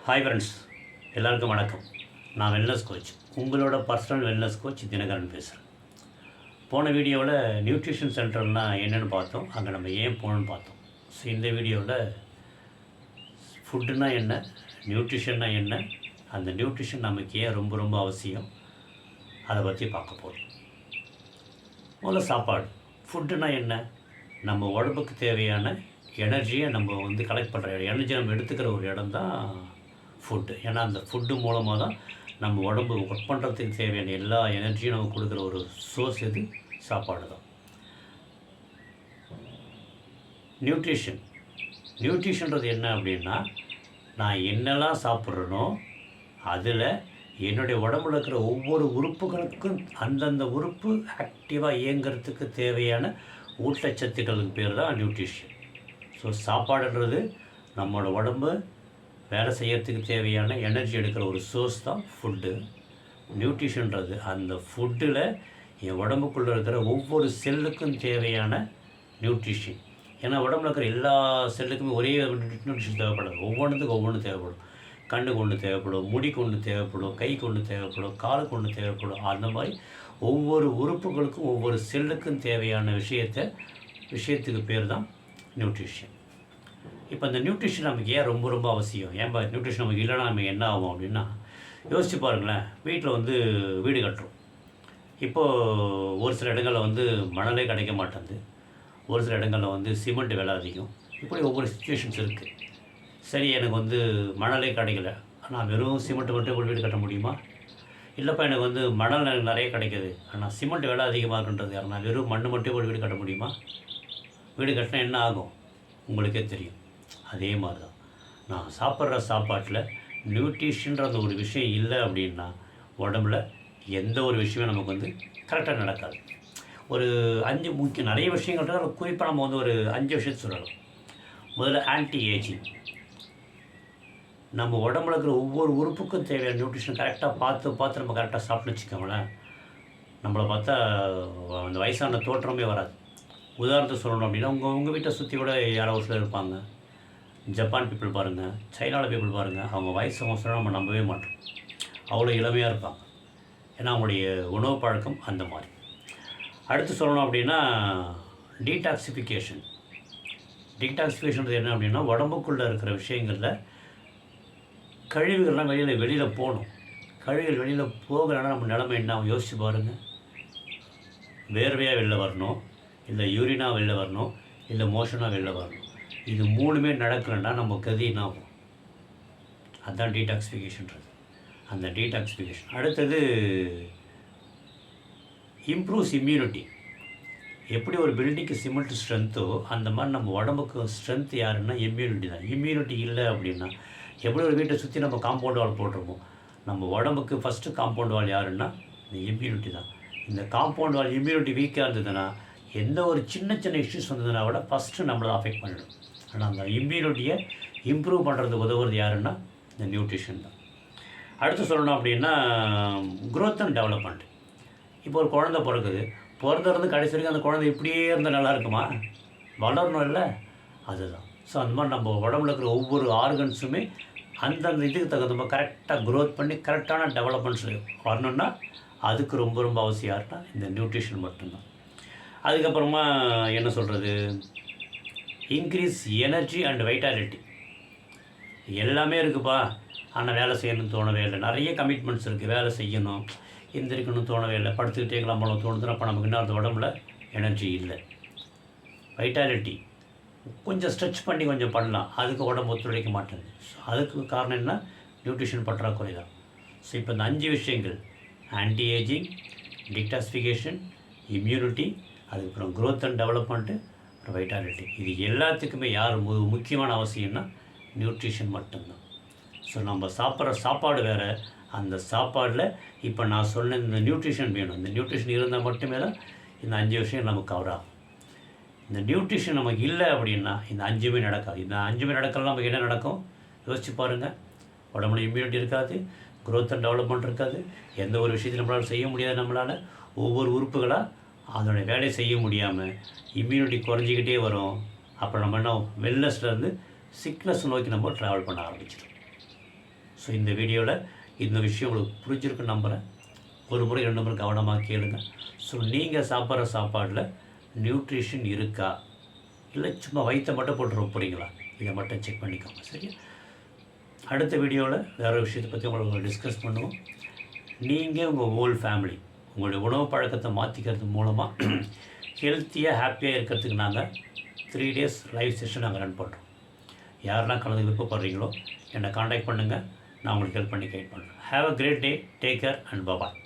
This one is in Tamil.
ஹாய் ஃப்ரெண்ட்ஸ், எல்லாருக்கும் வணக்கம். நான் வெல்னஸ் கோச், உங்களோட பர்சனல் வெல்னஸ் கோச் தினகரன் பேசுகிறேன். போன வீடியோவில் நியூட்ரிஷன் சென்டர்னால் என்னென்னு பார்த்தோம், அங்கே நம்ம ஏன் போகணுன்னு பார்த்தோம். ஸோ இந்த வீடியோவில் ஃபுட்டுனா என்ன, நியூட்ரிஷன்னா என்ன, அந்த நியூட்ரிஷன் நமக்கு ஏன் ரொம்ப ரொம்ப அவசியம், அதை பற்றி பார்க்க போகிறோம். முதல்ல சாப்பாடு. ஃபுட்டுனா என்ன? நம்ம உடம்புக்கு தேவையான எனர்ஜியை நம்ம கலெக்ட் பண்ணுற எனர்ஜி நம்ம எடுத்துக்கிற ஒரு இடம் தான் ஃபுட்டு. ஏன்னா அந்த ஃபுட்டு மூலமாக தான் நம்ம உடம்பு ஒர்க் பண்ணுறதுக்கு தேவையான எல்லா எனர்ஜியும் நமக்கு கொடுக்குற ஒரு சோர்ஸ் எது? சாப்பாடு தான். நியூட்ரிஷன்றது என்ன அப்படின்னா, நான் என்னெல்லாம் சாப்பிட்றேனோ அதில் என்னுடைய உடம்புல இருக்கிற ஒவ்வொரு உறுப்புகளுக்கும் அந்தந்த உறுப்பு ஆக்டிவாக இயங்கிறதுக்கு தேவையான ஊட்டச்சத்துக்களுக்கு பேர் தான் நியூட்ரிஷன். ஸோ சாப்பாடுன்றது நம்மளோட உடம்பு வேலை செய்யறதுக்கு தேவையான எனர்ஜி எடுக்கிற ஒரு சோர்ஸ் தான் ஃபுட்டு. நியூட்ரிஷன்றது அந்த ஃபுட்டில் என் உடம்புக்குள்ளே இருக்கிற ஒவ்வொரு செல்லுக்கும் தேவையான நியூட்ரிஷன். ஏன்னா உடம்புல இருக்கிற எல்லா செல்லுக்குமே ஒரே நியூட்ரிஷன் தேவைப்படாது. ஒவ்வொன்றுத்துக்கு ஒவ்வொன்று தேவைப்படும். கண்ணுக்கு ஒன்று தேவைப்படும், முடிக்கு ஒன்று தேவைப்படும், கைக்கு ஒன்று தேவைப்படும், காலுக்கு ஒன்று தேவைப்படும். அந்த மாதிரி ஒவ்வொரு உறுப்புகளுக்கும் ஒவ்வொரு செல்லுக்கும் தேவையான விஷயத்துக்கு பேர் தான் நியூட்ரிஷன். இப்போ இந்த நியூட்ரிஷன் நமக்கு ஏன் ரொம்ப ரொம்ப அவசியம்? ஏன்பா நியூட்ரிஷன் நமக்கு இல்லைன்னா நம்ம என்ன ஆகும் அப்படின்னா, யோசிச்சு பாருங்களேன். வீட்டில் வீடு கட்டுறோம். இப்போது ஒரு சில இடங்களில் மணலே கிடைக்க மாட்டேங்குது, ஒரு சில இடங்களில் சிமெண்ட் விலை அதிகம். இப்படி ஒவ்வொரு சுச்சுவேஷன்ஸ் இருக்குது. சரி, எனக்கு மணலே கிடைக்கல, ஆனால் வெறும் சிமெண்ட் மட்டும் போய் வீடு கட்ட முடியுமா? இல்லைப்பா, எனக்கு மணல் நிறைய கிடைக்கிது, ஆனால் சிமெண்ட் விலை அதிகமாக இருக்குன்றது, ஆனால் வெறும் மண் மட்டும் போய் வீடு கட்ட முடியுமா? வீடு கட்டினா என்ன ஆகும் உங்களுக்கே தெரியும். அதே மாதிரி தான் நான் சாப்பிட்ற சாப்பாட்டில் நியூட்ரிஷன்ற அந்த ஒரு விஷயம் இல்லை அப்படின்னா உடம்புல எந்த ஒரு விஷயமே நமக்கு கரெக்டாக நடக்காது. ஒரு 5 நிறைய விஷயங்கள் குறிப்பாக நம்ம ஒரு 5 விஷயத்தை சொல்லலாம். முதல்ல ஆன்டி ஏஜிங். நம்ம உடம்புல இருக்கிற ஒவ்வொரு உறுப்புக்கும் தேவையான நியூட்ரிஷன் கரெக்டாக பார்த்து நம்ம கரெக்டாக சாப்பிட்டு வச்சுக்கோங்களேன், நம்மளை பார்த்தா அந்த வயசான தோற்றமே வராது. உதாரணத்தை சொல்லணும் அப்படின்னா, உங்கள் வீட்டை சுற்றி கூட யாரோ ஒரு சிலர் இருப்பாங்க. ஜப்பான் பீப்புள் பாருங்கள், சைனாவில் பீப்புள் பாருங்கள், அவங்க வயசு அவசரம் நம்ம நம்பவே மாட்டோம். அவ்வளோ இளமையாக இருப்பாங்க. ஏன்னா அவங்களுடைய உணவு பழக்கம் அந்த மாதிரி. அடுத்து சொல்லணும் அப்படின்னா டீடாக்சிஃபிகேஷன் என்ன அப்படின்னா, உடம்புக்குள்ளே இருக்கிற விஷயங்களில் கழிவுகள்லாம் வெளியில் போகணும். கழிவுகள் வெளியில் போகலைன்னா நம்ம நிலைமை என்ன ஆகும் யோசிச்சு பாருங்கள். வேர்வையாக வெளில வரணும், இல்லை யூரினாக வெளில வரணும், இல்லை மோஷனாக வெளில வரணும். இது 3மே நடக்கலைன்னா நம்ம கதி என்ன ஆகும்? அதுதான் டீடாக்சிஃபிகேஷன்றது. அந்த டீடாக்சிஃபிகேஷன். அடுத்தது இம்ப்ரூவ்ஸ் இம்யூனிட்டி. எப்படி ஒரு பில்டிங்க்கு சிமெண்ட் ஸ்ட்ரென்த்தோ அந்த மாதிரி நம்ம உடம்புக்கு ஸ்ட்ரென்த் யாருன்னா இம்யூனிட்டி தான். இம்யூனிட்டி இல்லை அப்படின்னா, எப்படி ஒரு வீட்டை சுற்றி நம்ம காம்பவுண்ட் வால் போட்டுருமோ, நம்ம உடம்புக்கு ஃபஸ்ட்டு காம்பவுண்ட் வால் யாருன்னா இந்த இம்யூனிட்டி தான். இந்த காம்பவுண்ட் வால் இம்யூனிட்டி வீக்காக இருந்ததுன்னா எந்த ஒரு சின்ன இஷ்யூஸ் வந்ததுன்னா கூட ஃபஸ்ட்டு நம்மளை அஃபெக்ட் பண்ணிடும். ஆனால் அந்த இம்யூனிட்டியை இம்ப்ரூவ் பண்ணுறதுக்கு உதவுறது யாருன்னா இந்த நியூட்ரிஷன் தான். அடுத்து சொல்லணும் அப்படின்னா க்ரோத் அண்ட் டெவலப்மெண்ட். இப்போ ஒரு குழந்தை பிறந்தது கடைசி வரைக்கும் அந்த குழந்தை இப்படியே இருந்தால் நல்லா இருக்குமா? வளரணும் இல்லை? அதுதான். ஸோ அந்த மாதிரி நம்ம உடம்புல இருக்கிற ஒவ்வொரு ஆர்கன்ஸுமே அந்தந்த இதுக்கு தகுந்த மாதிரி கரெக்டாக க்ரோத் பண்ணி கரெக்டான டெவலப்மெண்ட்ஸ் வரணுன்னா அதுக்கு ரொம்ப ரொம்ப அவசியம் யாருன்னா இந்த நியூட்ரிஷன் மட்டும்தான். அதுக்கப்புறமா என்ன சொல்கிறது, இன்க்ரீஸ் எனர்ஜி அண்ட் வைட்டாலிட்டி. எல்லாமே இருக்குப்பா, ஆனால் வேலை செய்யணும்னு தோணவே இல்லை. நிறைய கமிட்மெண்ட்ஸ் இருக்குது, வேலை செய்யணும், எந்திரிக்கணும்னு தோணவே இல்லை, படுத்துக்கிட்டே கிளம்பணும் தோணுதுன்னா அப்போ நமக்கு இன்னும் அந்த உடம்புல எனர்ஜி இல்லை. வைட்டாலிட்டி கொஞ்சம் ஸ்ட்ரெச் பண்ணி கொஞ்சம் பண்ணலாம், அதுக்கு உடம்பு ஒத்துழைக்க மாட்டேங்குது. அதுக்கு காரணம் என்ன? நியூட்ரிஷன் பற்றாக்குறை தான். ஸோ இப்போ இந்த 5 விஷயங்கள், ஆன்டி ஏஜிங், டிடாக்சிஃபிகேஷன், இம்யூனிட்டி, அதுக்கப்புறம் க்ரோத் அண்ட் டெவலப்மெண்ட்டு, அப்புறம் வைட்டாலிட்டி, இது எல்லாத்துக்குமே யார் முக்கியமான அவசியம்னா நியூட்ரிஷன் மட்டும்தான். ஸோ நம்ம சாப்பிட்ற சாப்பாடு வேறு, அந்த சாப்பாடில் இப்போ நான் சொன்ன இந்த நியூட்ரிஷன் வேணும். இந்த நியூட்ரிஷன் இருந்தால் மட்டுமே தான் இந்த 5 விஷயம் நமக்கு கவர் ஆகும். இந்த நியூட்ரிஷன் நமக்கு இல்லை அப்படின்னா இந்த 5மே நடக்காது. இந்த 5மே நடக்கலாம். நமக்கு என்ன நடக்கும் யோசிச்சு பாருங்கள். உடம்புல இம்யூனிட்டி இருக்காது, க்ரோத் அண்ட் டெவலப்மெண்ட் இருக்காது, எந்த ஒரு விஷயத்தையும் நம்மளால் செய்ய முடியாது. நம்மளால் ஒவ்வொரு உறுப்புகளாக அதோடைய வேலையை செய்ய முடியாமல் இம்யூனிட்டி குறைஞ்சிக்கிட்டே வரும். அப்புறம் நம்ம என்ன வெல்னஸ்லேருந்து சிக்னஸ் நோக்கி நம்ம ட்ராவல் பண்ண ஆரம்பிச்சிடும். ஸோ இந்த வீடியோவில் இந்த விஷயம் உங்களுக்கு புரிஞ்சிருக்குன்னு நம்புகிறேன். ஒரு முறை 2 முறை கவனமாக கேளுங்க. ஸோ நீங்கள் சாப்பிட்ற சாப்பாடில் நியூட்ரிஷன் இருக்கா, இல்லை சும்மா வயிற்றை மட்டும் போட்டு போகிறீங்களா, இதை மட்டும் செக் பண்ணிக்கோங்க. சரியா? அடுத்த வீடியோவில் வேறு விஷயத்தை பற்றி உங்களுக்கு டிஸ்கஸ் பண்ணுவோம். நீங்கள் உங்கள் ஹோல் ஃபேமிலி உங்களுடைய உணவு பழக்கத்தை மாற்றிக்கிறது மூலமாக ஹெல்த்தியாக ஹாப்பியாக இருக்கிறதுக்கு நாங்கள் 3 days லைவ் செஷன் நாங்கள் ரன் பண்ணுறோம். யாரெல்லாம் கலந்து விருப்பப்படுறீங்களோ என்னை காண்டாக்ட் பண்ணுங்கள். நான் உங்களுக்கு ஹெல்ப் பண்ணி கைட் பண்ணுறேன். Have a great day. Take care and bye.